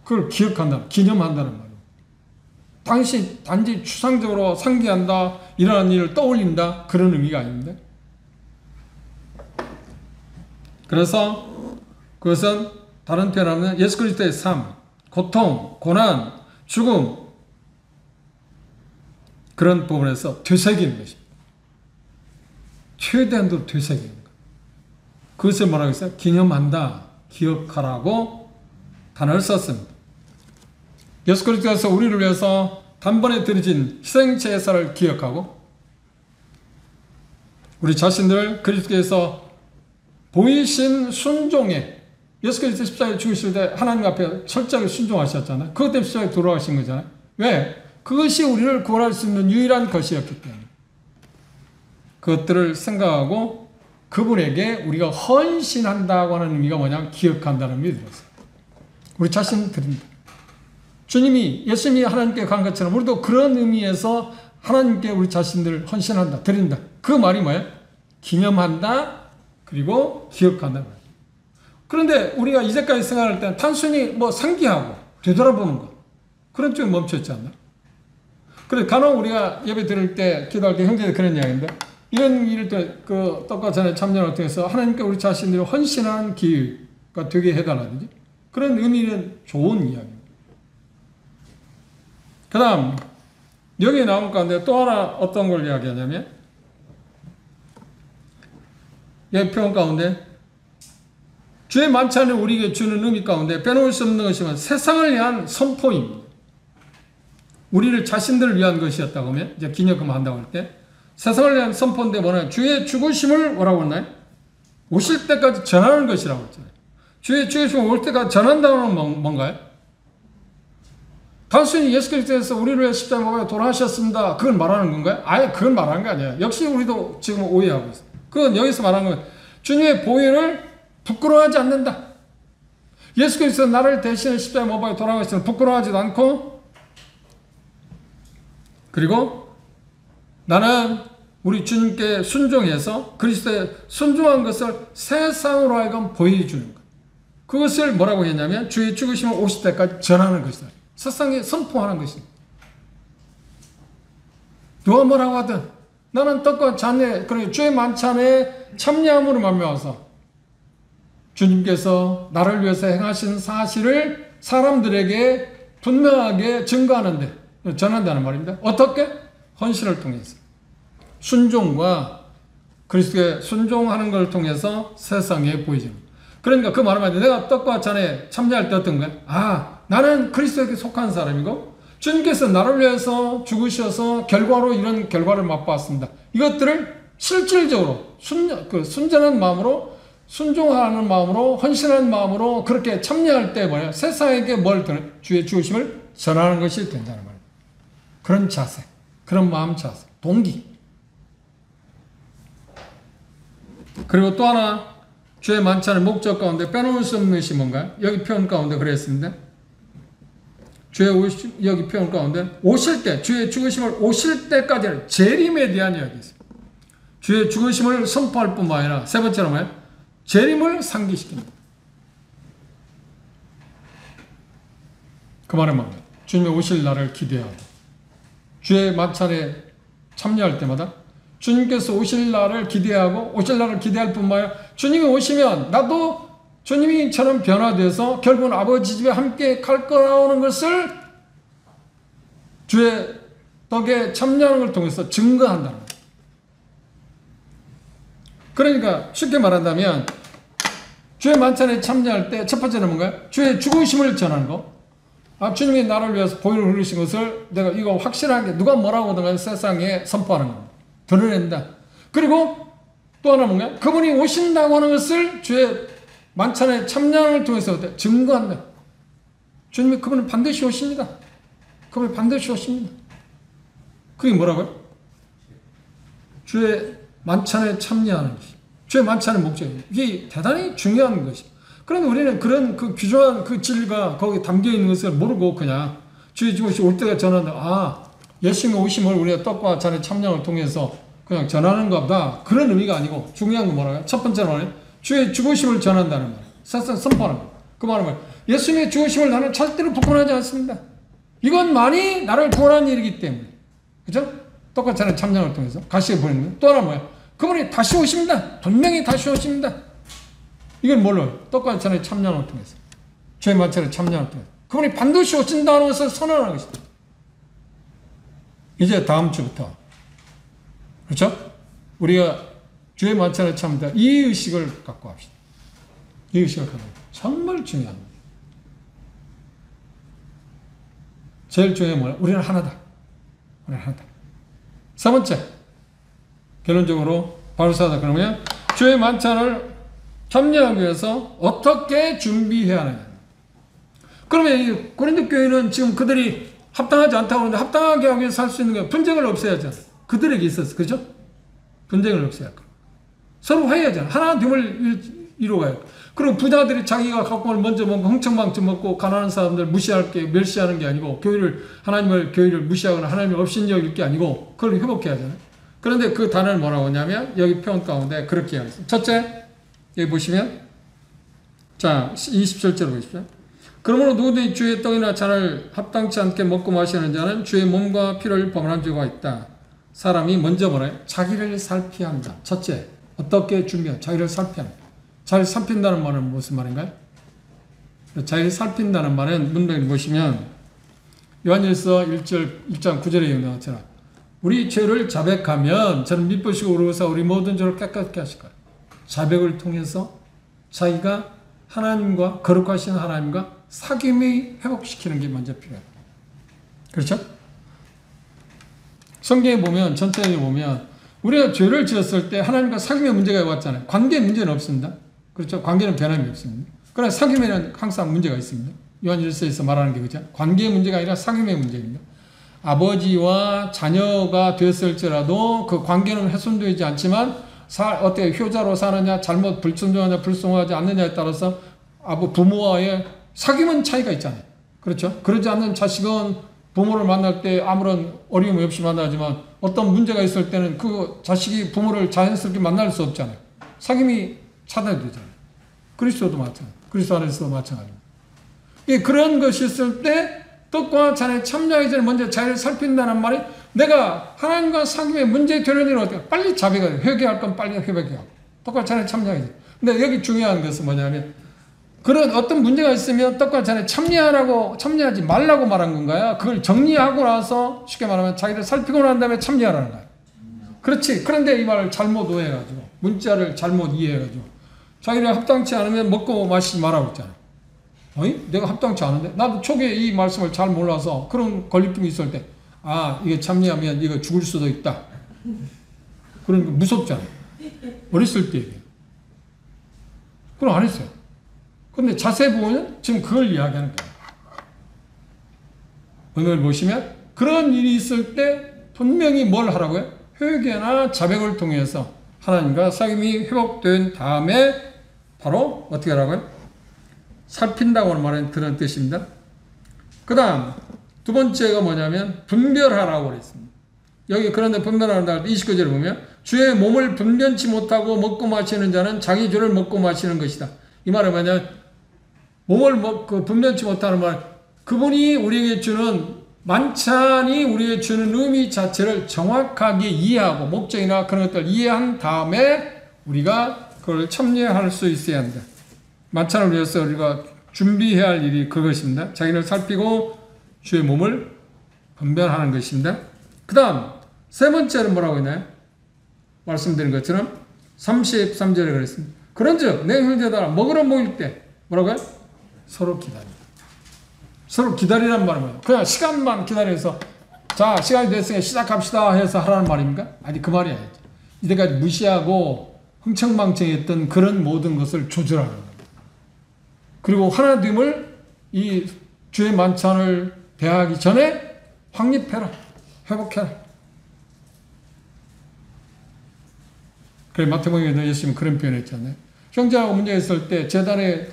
그걸 기억한다, 기념한다는 말이에요. 당시 단지 추상적으로 상기한다, 일어난 일을 떠올린다, 그런 의미가 아닙니다. 그래서 그것은 다른 표현하면 예수 그리스도의 삶, 고통, 고난, 죽음, 그런 부분에서 되새기는 것입니다. 최대한도 되새기는 것. 그것을 뭐라고 했어요? 기념한다, 기억하라고 단어를 썼습니다. 예수 그리스도께서 우리를 위해서 단번에 드려진 희생제사를 기억하고 우리 자신들을 그리스도께서 보이신 순종에, 예수 그리스도 십자가에 죽으실 때 하나님 앞에 철저하게 순종하셨잖아요. 그것 때문에 십자가에 돌아가신 거잖아요. 왜? 그것이 우리를 구원할 수 있는 유일한 것이었기 때문에 그것들을 생각하고 그분에게 우리가 헌신한다고 하는 의미가 뭐냐면 기억한다는 의미가 들었어요. 우리 자신 드립니다. 주님이, 예수님이 하나님께 간 것처럼 우리도 그런 의미에서 하나님께 우리 자신들을 헌신한다, 드린다. 그 말이 뭐예요? 기념한다, 그리고 기억한다. 그런데 우리가 이제까지 생각할 때는 단순히 뭐 상기하고 되돌아보는 것, 그런 쪽에 멈췄지 않나? 그래, 간혹 우리가 예배 드릴 때, 기도할 때 형제들 그런 이야기인데, 이런 일을 때, 그 떡과 잔의 참여를 통해서 하나님께 우리 자신들을 헌신하는 기회가 되게 해달라든지, 그런 의미는 좋은 이야기입니다. 그 다음, 여기 나온 가운데 또 하나 어떤 걸 이야기하냐면, 예, 표현 가운데, 주의 만찬을 우리에게 주는 의미 가운데 빼놓을 수 없는 것이면 세상을 위한 선포입니다. 우리를 자신들을 위한 것이었다고 하면, 이제 기념금 한다고 할 때, 세상을 위한 선포인데 뭐냐? 주의 죽으심을 뭐라고 했나요? 오실 때까지 전하는 것이라고 했잖아요. 주의 죽으심을 올 때까지 전한다는 건 뭔가요? 단순히 예수 그리스도께서 우리를 위해 십자가에 못 박혀 돌아가셨습니다. 그걸 말하는 건가요? 아예 그걸 말하는 게 아니에요. 역시 우리도 지금 오해하고 있어요. 그건 여기서 말하는 건 주님의 보혈을 부끄러워하지 않는다. 예수 그리스도 나를 대신해 십자가에 못 박혀 돌아가셨으면 부끄러워하지도 않고, 그리고 나는 우리 주님께 순종해서 그리스도에 순종한 것을 세상으로 하여금 보여주는 것. 그것을 뭐라고 했냐면 주의 죽으심을 오실 때까지 전하는 것이다. 세상에 선포하는 것입니다. 누가 뭐라고 하든 나는 떡과 잔에, 그러니까 주의 만찬에 참여함으로 말미암아서 주님께서 나를 위해서 행하신 사실을 사람들에게 분명하게 증거하는데, 전한다는 말입니다. 어떻게? 헌신을 통해서. 순종과 그리스도에 순종하는 걸 통해서 세상에 보여집니다. 그러니까 그 말은 내가 떡과 잔에 참여할 때 어떤 거야? 아, 나는 그리스도에게 속한 사람이고 주님께서 나를 위해서 죽으셔서 결과로 이런 결과를 맛보았습니다. 이것들을 실질적으로 순전한 마음으로, 순종하는 마음으로, 헌신하는 마음으로 그렇게 참여할 때 뭐예요? 세상에게 뭘 드는? 주의 죽으심을 전하는 것이 된다는 말이에요. 그런 자세, 그런 마음 자세, 동기. 그리고 또 하나, 주의 만찬의 목적 가운데 빼놓을 수 없는 것이 뭔가요? 여기 표현 가운데 그랬습니다. 여기 표현 가운데 오실 때, 주의 죽으심을 오실 때까지는 재림에 대한 이야기 있습니다. 주의 죽으심을 선포할 뿐만 아니라 세 번째로 뭐예요? 재림을 상기시킵니다. 그 말은 뭐예요? 주님의 오실 날을 기대하고 주의 만찬에 참여할 때마다 주님께서 오실 날을 기대하고 오실 날을 기대할 뿐만 아니라 주님이 오시면 나도 주님이처럼 변화돼서 결국은 아버지 집에 함께 갈 거라는 것을 주의 떡에 참여하는 걸 통해서 증거한다는 거예요. 그러니까 쉽게 말한다면 주의 만찬에 참여할 때 첫 번째는 뭔가요? 주의 죽으심을 전하는 거. 아, 주님이 나를 위해서 보혈을 흘리신 것을 내가 이거 확실하게 누가 뭐라고 하든 세상에 선포하는 겁니다. 드러낸다. 그리고 또 하나 뭔가요? 그분이 오신다고 하는 것을 주의 만찬의 참여를 통해서 증거한다. 주님이 그분은 반드시 오십니다. 그분이 반드시 오십니다. 그게 뭐라고요? 주의 만찬에 참여하는 것이. 주의 만찬의 목적이에요. 이게 대단히 중요한 것이에요. 그런데 우리는 그런 그 귀중한 그 진리가 거기 담겨 있는 것을 모르고 그냥 주의 죽으심 올 때가 전한다. 아, 예수님의 오심을 우리가 떡과 잔의 참여를 통해서 그냥 전하는 것보다 그런 의미가 아니고 중요한 건 뭐라고요? 첫 번째로 말이에요. 주의 죽으심을 전한다는 말이에요. 세상 선포하는 거예요. 그 말은 뭐예요? 예수님의 죽으심을 나는 절대로 부끄러워하지 않습니다. 이것만이 나를 구원한 일이기 때문에. 그죠? 떡과 잔의 참여를 통해서 가시에 보이는 거예요. 또 하나 뭐예요? 그분이 다시 오십니다. 분명히 다시 오십니다. 이건 뭘로? 떡과 잔의 참여를 통해서. 주의 만찬에 참여를 통해서. 그분이 반드시 오신다는 것을 선언하는 것입니다. 이제 다음 주부터. 그렇죠? 우리가 주의 만찬에 참여다. 이 의식을 갖고 합시다. 이 의식을 갖고 합시다. 정말 중요합니다. 제일 중요한 뭐야? 우리는 하나다. 우리는 하나다. 세 번째. 결론적으로 바울사도 그러면 주의 만찬을 참여하기 위해서 어떻게 준비해야 하느냐. 그러면 이 고린도 교회는 지금 그들이 합당하지 않다고 하는데 합당하게 하기 위해서 할 수 있는 게 분쟁을 없애야죠. 그들에게 있었어. 그죠? 분쟁을 없애야 할 거예요. 서로 화해하잖아. 하나, 둘을 이루어가요. 그럼 부자들이 자기가 갖고 올 먼저 먹고 흥청망청 먹고 가난한 사람들 무시할 게 멸시하는 게 아니고 교회를 무시하거나 하나님을 없인 여길 게 아니고 그걸 회복해야 하잖아요. 그런데 그 단어를 뭐라고 하냐면 여기 표현 가운데 그렇게 하겠습니다. 첫째, 여기 보시면 자 27절로 보십시오. 그러므로 누구든지 주의 떡이나 잔을 합당치 않게 먹고 마시는 자는 주의 몸과 피를 범한 죄가 있다. 사람이 먼저 뭐래요? 자기를 살피야 한다. 첫째, 어떻게 준비한 자기를 살피야 한다. 자기를 살핀다는 말은 무슨 말인가요? 자기를 살핀다는 말은 문맥을 보시면 요한일서 1장 9절에 나온 것처럼 우리 죄를 자백하면 저는 미쁘시고 의로우사 우리 모든 죄를 깨끗게 하실 거예요. 자백을 통해서 자기가 하나님과 거룩하신 하나님과 사귐이 회복시키는 게 먼저 필요해요. 그렇죠? 성경에 보면 전체에 보면 우리가 죄를 지었을 때 하나님과 사귐의 문제가 왔잖아요. 관계 문제는 없습니다. 그렇죠? 관계는 변함이 없습니다. 그러나 사귐에는 항상 문제가 있습니다. 요한일서에서 말하는 게 그죠? 관계의 문제가 아니라 사귐의 문제입니다. 아버지와 자녀가 되었을지라도 그 관계는 훼손되지 않지만 어떻게 효자로 사느냐, 잘못 불순종하냐, 불순종하지 않느냐에 따라서 부모와의 사귐은 차이가 있잖아요. 그렇죠? 그러지 않는 자식은 부모를 만날 때 아무런 어려움이 없이 만나지만 어떤 문제가 있을 때는 그 자식이 부모를 자연스럽게 만날 수 없잖아요. 사귐이 차단되잖아요. 그리스도도 마찬가지예요. 그리스도 안에서도 마찬가지입니다. 그런 것이 있을 때 떡과 잔에 참여하기 전에 먼저 자기를 살핀다는 말이 내가 하나님과 사귐의 문제 되는 일은 어떻게 빨리 자백해야 돼요. 회개할 건 빨리 회개하고 떡과 잔에 참여하기 전에. 근데 여기 중요한 것은 뭐냐면 그런 어떤 문제가 있으면 떡과 잔에 참여하지 말라고 말한 건가요? 그걸 정리하고 나서 쉽게 말하면 자기를 살피고 난 다음에 참여하라는 거예요. 그렇지. 그런데 이 말을 잘못 오해해가지고 문자를 잘못 이해해가지고 자기를 합당치 않으면 먹고 마시지 말라고 했잖아요. 어이? 내가 합당치 않은데? 나도 초기에 이 말씀을 잘 몰라서 그런 걸림돌이 있을 때 이게 참여하면 이거 죽을 수도 있다. 그런 거 무섭잖아요. 어렸을 때 얘기해요. 그럼 안 했어요. 근데 자세히 보면 지금 그걸 이야기하는 거예요. 오늘 보시면 그런 일이 있을 때 분명히 뭘 하라고요? 회개나 자백을 통해서 하나님과 사귐이 회복된 다음에 바로 어떻게 하라고요? 살핀다고 말하는 그런 뜻입니다. 그 다음 두 번째가 뭐냐면 분별하라고 그랬습니다. 여기 그런데 분별한다 29절에 보면 주의 몸을 분변치 못하고 먹고 마시는 자는 자기 죄를 먹고 마시는 것이다. 이 말은 뭐냐면 몸을 분변치 못하는 말, 그분이 우리에게 주는 만찬이 우리에게 주는 의미 자체를 정확하게 이해하고 목적이나 그런 것들을 이해한 다음에 우리가 그걸 참여할 수 있어야 한다. 만찬을 위해서 우리가 준비해야 할 일이 그것입니다. 자기를 살피고 주의 몸을 분별하는 것입니다. 그 다음 세 번째는 뭐라고 했나요? 말씀드린 것처럼 33절에 그랬습니다. 그런즉 내 형제들아 먹으러 모일 때 뭐라고요? 서로 기다린다. 서로 기다리란 말은 뭐예요? 그냥 시간만 기다려서 자 시간이 됐으니까 시작합시다 해서 하라는 말입니까? 아니 그 말이 아니죠. 이때까지 무시하고 흥청망청했던 그런 모든 것을 조절하는 겁니다. 그리고 하나님을 이 주의 만찬을 대하기 전에 확립해라. 회복해라. 그래 마태복음에 예수님은 그런 표현을 했잖아요. 형제하고 문제 있을 때 제단에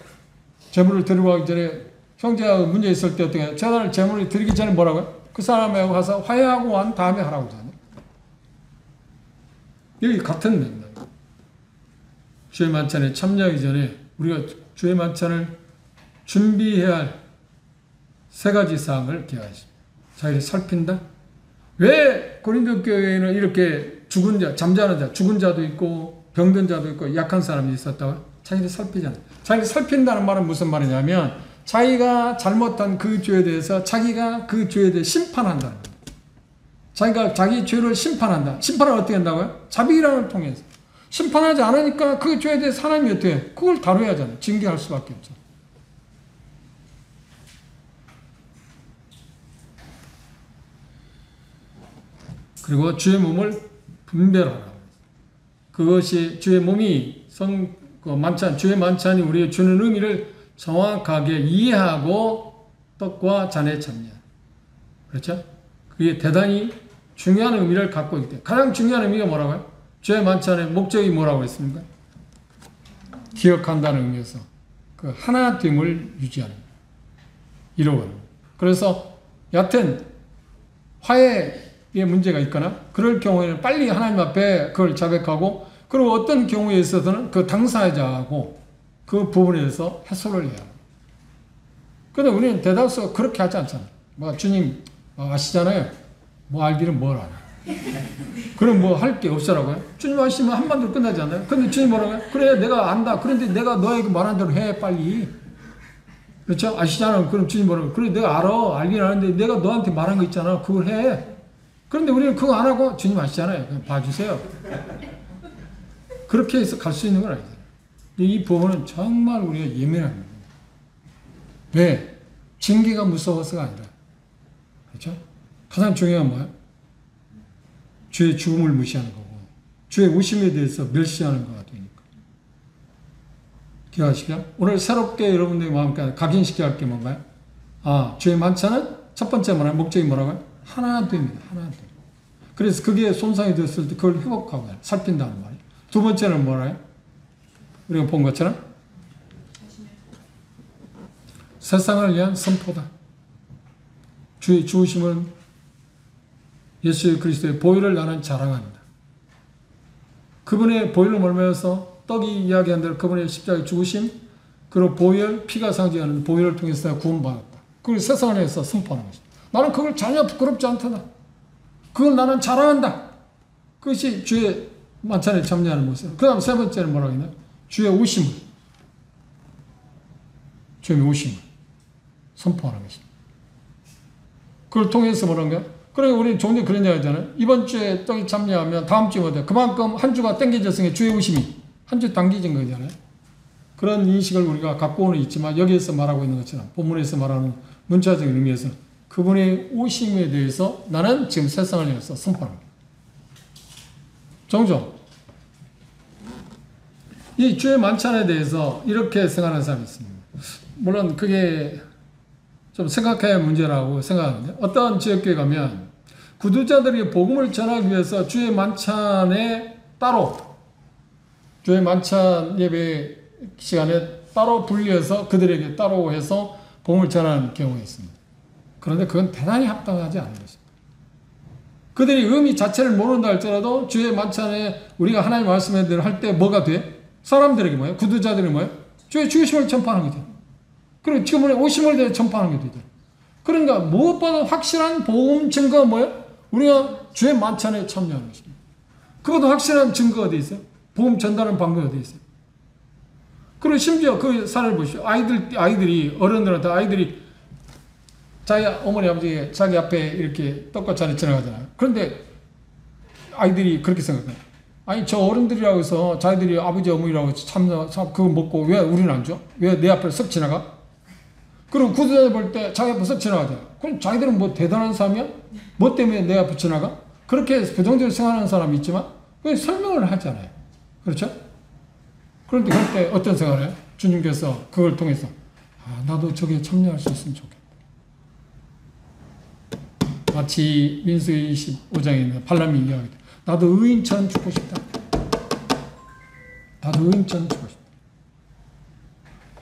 제물을 드리고 가기 전에 형제하고 문제 있을 때 어떻게 해요? 제단을 제물을 드리기 전에 뭐라고요? 그 사람하고 가서 화해하고 한 다음에 하라고 하잖아요. 여기 같은 맥락이에요. 주의 만찬에 참여하기 전에 우리가 주의 만찬을 준비해야 할 세 가지 사항을 기억하십시오. 자기를 살핀다. 왜 고린도 교회에는 이렇게 죽은 자, 잠자는 자, 죽은 자도 있고 병든 자도 있고 약한 사람이 있었다고요? 자기를 살피잖아요. 자기를 살핀다는 말은 무슨 말이냐면 자기가 잘못한 그 죄에 대해서 자기가 그 죄에 대해 심판한다는 거예요. 자기가 자기 죄를 심판한다. 심판을 어떻게 한다고요? 자비라는 통해서. 심판하지 않으니까 그 죄에 대해서 하나님이 어떻게 해요? 그걸 다뤄야 하잖아요. 징계할 수밖에 없죠. 그리고 주의 몸을 분별하라. 그것이 주의 몸이 주의 만찬이 우리에게 주는 의미를 정확하게 이해하고 떡과 잔에 참여. 그렇죠? 그게 대단히 중요한 의미를 갖고 있기 때문에 가장 중요한 의미가 뭐라고요? 주의 만찬의 목적이 뭐라고 했습니까? 기억한다는 의미에서 그 하나됨을 유지하는 이루어가는. 그래서 여하튼 화해에 문제가 있거나 그럴 경우에는 빨리 하나님 앞에 그걸 자백하고, 그리고 어떤 경우에 있어서는 그 당사자하고 그 부분에 대해서 해소를 해야 합니다. 그런데 우리는 대다수 그렇게 하지 않잖아요. 뭐 주님 아시잖아요. 뭐 알기는 뭘 알아. 그럼 뭐 할 게 없어라고요? 주님 아시면 한마디로 끝나지 않나요? 근데 주님 뭐라고요? 그래 내가 안다. 그런데 내가 너에게 말한 대로 해 빨리. 그렇죠? 아시잖아요. 그럼 주님 뭐라고요? 그래 내가 알아. 알긴 아는데 내가 너한테 말한 거 있잖아. 그걸 해. 그런데 우리는 그거 안 하고 주님 아시잖아요. 그냥 봐주세요. 그렇게 해서 갈 수 있는 건 아니잖아요. 이 부분은 정말 우리가 예민한 거예요. 왜? 징계가 무서워서가 아니라. 그렇죠? 가장 중요한 뭐야? 주의 죽음을 무시하는 거고, 주의 오심에 대해서 멸시하는 거가 되니까. 기억하시죠? 오늘 새롭게 여러분들의 마음까지 각인시켜야 할 게 뭔가요? 주의 만찬은 첫 번째 뭐라고요? 목적이 뭐라고요? 하나됨입니다. 하나됨. 그래서 그게 손상이 됐을 때 그걸 회복하고 살핀다는 말이에요. 두 번째는 뭐라고요? 우리가 본 것처럼 세상을 위한 선포다. 주의 죽으심은 예수 그리스도의 보혈을 나는 자랑합니다. 그분의 보혈로 말미암아서 떡이 이야기한 대로 그분의 십자가의 죽으심, 그리고 보혈, 피가 상징하는 보혈을 통해서 구원받았다. 그걸 세상을 위해서 선포하는 것입니다. 나는 그걸 전혀 부끄럽지 않다. 그걸 나는 자랑한다. 그것이 주의 만찬에 참여하는 모습. 그 다음 세 번째는 뭐라고 했나요? 주의 오심을. 주의 오심을 선포하는 것입니다. 그걸 통해서 뭐라는가요? 그러니까 우리 종종 그런 얘기 하잖아요. 이번 주에 떡이 참여하면 다음 주에 뭐다. 그만큼 한 주가 땡겨졌으니 주의 오심이 한 주 당겨진 거잖아요. 그런 인식을 우리가 갖고는 있지만 여기에서 말하고 있는 것처럼 본문에서 말하는 문자적인 의미에서 그분의 오심에 대해서 나는 지금 세상을 위해서 선포합니다. 종종 이 주의 만찬에 대해서 이렇게 생각하는 사람이 있습니다. 물론 그게 좀 생각해야 할 문제라고 생각하는데, 어떤 지역교회 가면 구두자들이 복음을 전하기 위해서 주의 만찬에 따로, 주의 만찬 예배 시간에 따로 분리해서 그들에게 따로 해서 복음을 전하는 경우가 있습니다. 그런데 그건 대단히 합당하지 않은 것입니다. 그들이 의미 자체를 모른다 할지라도 주의 만찬에 우리가 하나님 말씀에 대로 할 때 뭐가 돼? 사람들에게 뭐예요? 구두자들이 뭐예요? 주의 죽으심을 전파하는 거죠. 그리고 지금은 오심을 대해 전파하는 게 되죠. 그러니까 무엇보다 확실한 복음 증거가 뭐예요? 우리가 주의 만찬에 참여하는 것입니다. 그것도 확실한 증거가 어디 있어요? 복음 전달하는 방법이 어디 있어요? 그리고 심지어 그 사례를 보시죠. 아이들이 어른들한테 아이들이 자기 어머니 아버지 자기 앞에 이렇게 떡과 잔이 지나가잖아요. 그런데 아이들이 그렇게 생각해요. 아니 저 어른들이라고 해서 자기들이 아버지 어머니라고 참 그거 먹고 왜 우리는 안 줘? 왜 내 앞에 썩 지나가? 그리고 구두자들 볼 때 자기 앞에 썩 지나가잖아. 그럼 자기들은 뭐 대단한 사람이야? 뭐 때문에 내 앞에 지나가? 그렇게 부정적으로 생각하는 사람이 있지만 그게 설명을 하잖아요. 그렇죠? 그런데 그때 어떤 생각을 해요? 주님께서 그걸 통해서 나도 저기에 참여할 수 있으면 좋겠다. 마치 민수기 25장에 있는 발람이 이야기합니다. 나도 의인처럼 죽고 싶다. 나도 의인처럼 죽고 싶다.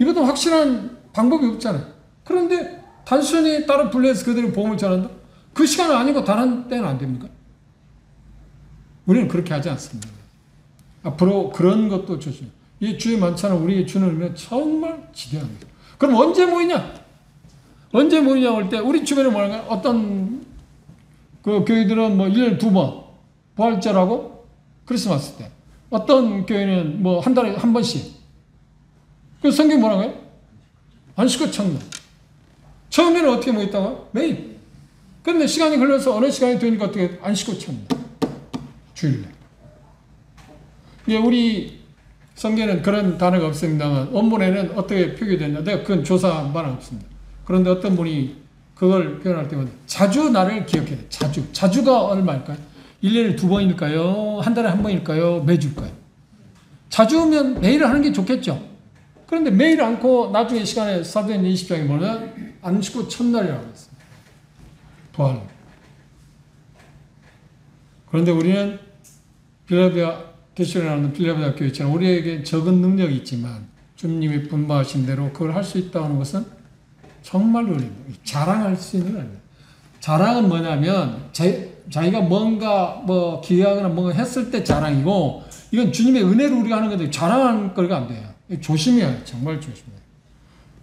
이것도 확실한 방법이 없잖아요. 그런데 단순히 따로 분리해서 그들의 복음을 전한다? 그 시간은 아니고 다른 때는 안 됩니까? 우리는 그렇게 하지 않습니다. 앞으로 그런 것도 조심해요. 이 주의 만찬은 우리에게 주는 의미가 정말 지대합니다. 그럼 언제 모이냐? 언제 모이냐 할 때 우리 주변에 뭐냐면 어떤 그 교회들은 뭐 1년에 2번 부활절하고 크리스마스 때, 어떤 교회는 뭐 한 달에 한 번씩. 그 성경이 뭐라고요? 안식구 첫날. 처음에는 어떻게 모였다고요? 매일. 그런데 시간이 흘러서 어느 시간이 되니까 어떻게 안식구 첫날. 주일날. 예, 우리 성경에는 그런 단어가 없습니다만 원문에는 어떻게 표기됐냐? 내가 그건 조사한 바는 없습니다. 그런데 어떤 분이 그걸 표현할 때마다 자주 나를 기억해야 돼. 자주가 얼마일까요? 1년에 2번일까요? 한 달에 한 번일까요? 매주일까요? 자주면 매일 하는 게 좋겠죠. 그런데 매일 않고 나중에 시간에 사도행 20장에 보면 안식구 첫날이라고 했습니다. 부활. 그런데 우리는 빌라델피아 개실이라는 필리핀 교회처럼 우리에게 적은 능력이 있지만 주님이 분부하신 대로 그걸 할 수 있다는 것은 정말로 자랑할 수 있는 거예요. 자랑은 뭐냐면 자기가 뭔가 뭐 기여하거나 뭔가 했을 때 자랑이고 이건 주님의 은혜로 우리가 하는 건데 자랑하는 거가 안 돼요. 조심해야 해요. 정말 조심해요.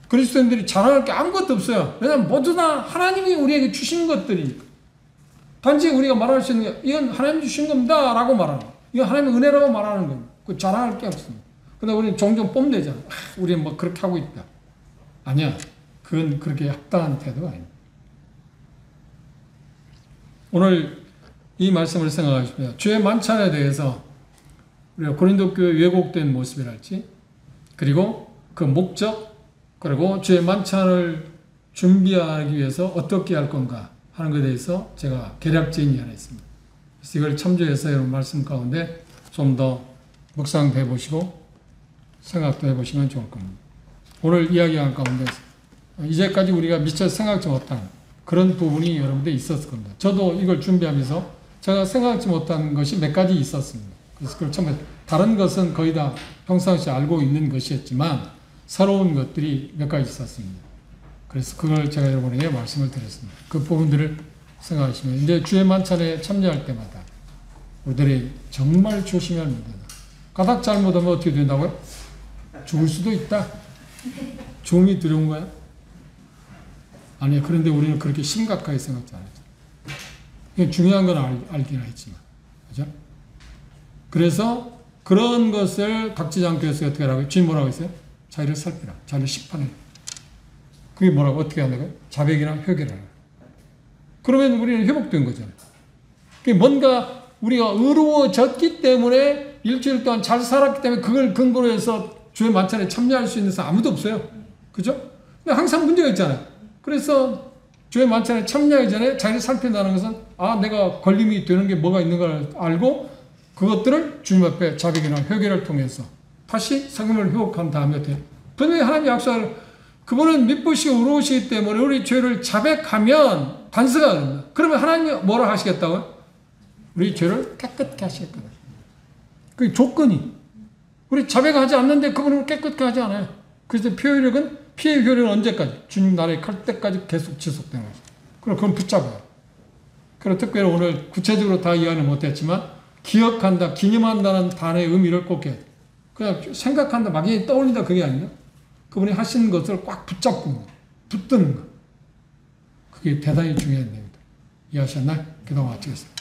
그리스도인들이 자랑할 게 아무것도 없어요. 왜냐하면 모두 다 하나님이 우리에게 주신 것들이니까. 단지 우리가 말할 수 있는 게 이건 하나님 주신 겁니다 라고 말하는 거예요. 이건 하나님의 은혜라고 말하는 거예요. 그 자랑할 게 없습니다. 근데 우리는 종종 뽐내잖아. 우리는 뭐 그렇게 하고 있다. 아니야. 그건 그렇게 합당한 태도가 아닙니다. 오늘 이 말씀을 생각하십니다. 주의 만찬에 대해서 우리가 고린도 교회 왜곡된 모습이랄지 그리고 그 목적 그리고 주의 만찬을 준비하기 위해서 어떻게 할 건가 하는 것에 대해서 제가 개략적인 이야기가 있습니다. 그래서 이걸 참조해서 여러분 말씀 가운데 좀 더 묵상도 해보시고 생각도 해보시면 좋을 겁니다. 오늘 이야기한 가운데 이제까지 우리가 미처 생각지 못한 그런 부분이 여러분들 있었을 겁니다. 저도 이걸 준비하면서 제가 생각지 못한 것이 몇 가지 있었습니다. 그래서 그걸 처음에 다른 것은 거의 다 평상시에 알고 있는 것이었지만 새로운 것들이 몇 가지 있었습니다. 그래서 그걸 제가 여러분에게 말씀을 드렸습니다. 그 부분들을 생각하시면 이제 주의 만찬에 참여할 때마다 우리들이 정말 조심해야 합니다. 가닥 잘못하면 어떻게 된다고요? 죽을 수도 있다. 종이 두려운 거야? 아니요. 그런데 우리는 그렇게 심각하게 생각지 않았죠. 중요한 건 알긴 했지만. 그죠? 그래서 그런 것을 닥치지 않기 위해서 어떻게 하라고요? 주님 뭐라고 했어요? 자기를 살피라. 자기를 심판해라. 그게 뭐라고? 어떻게 한다고요? 자백이나 회개라. 그러면 우리는 회복된 거잖아요. 뭔가 우리가 의로워졌기 때문에 일주일 동안 잘 살았기 때문에 그걸 근거로 해서 주의 만찬에 참여할 수 있는 사람 아무도 없어요. 그죠? 근데 항상 문제가 있잖아요. 그래서 주의 만찬에 참여하기 전에 자기를 살핀다는 것은 내가 걸림이 되는 게 뭐가 있는 걸 알고 그것들을 주님 앞에 자백이나 회개를 통해서 다시 생명을 회복한 다음에 분명히 하나님의 약속을 그분은 미쁘시고 의로우시기 때문에 우리 죄를 자백하면 단서가 됩니다. 그러면 하나님이 뭐라 하시겠다고요? 우리 죄를 깨끗게 하시겠거든요. 그게 조건이. 우리 자백하지 않는데 그분은 깨끗게 하지 않아요. 그래서 피의 효력은 언제까지? 주님 나라에 갈 때까지 계속 지속되는 거죠. 그럼 그건 붙잡아요. 그래서 특별히 오늘 구체적으로 다 이해는 못했지만 기억한다, 기념한다는 단어의 의미를 꼭 해야 돼요. 그냥 생각한다, 막연히 떠올린다 그게 아니라 그분이 하시는 것을 꽉 붙잡고 붙드는 거. 그게 대단히 중요한 겁니다. 이해하셨나요? 기도 마치겠습니다.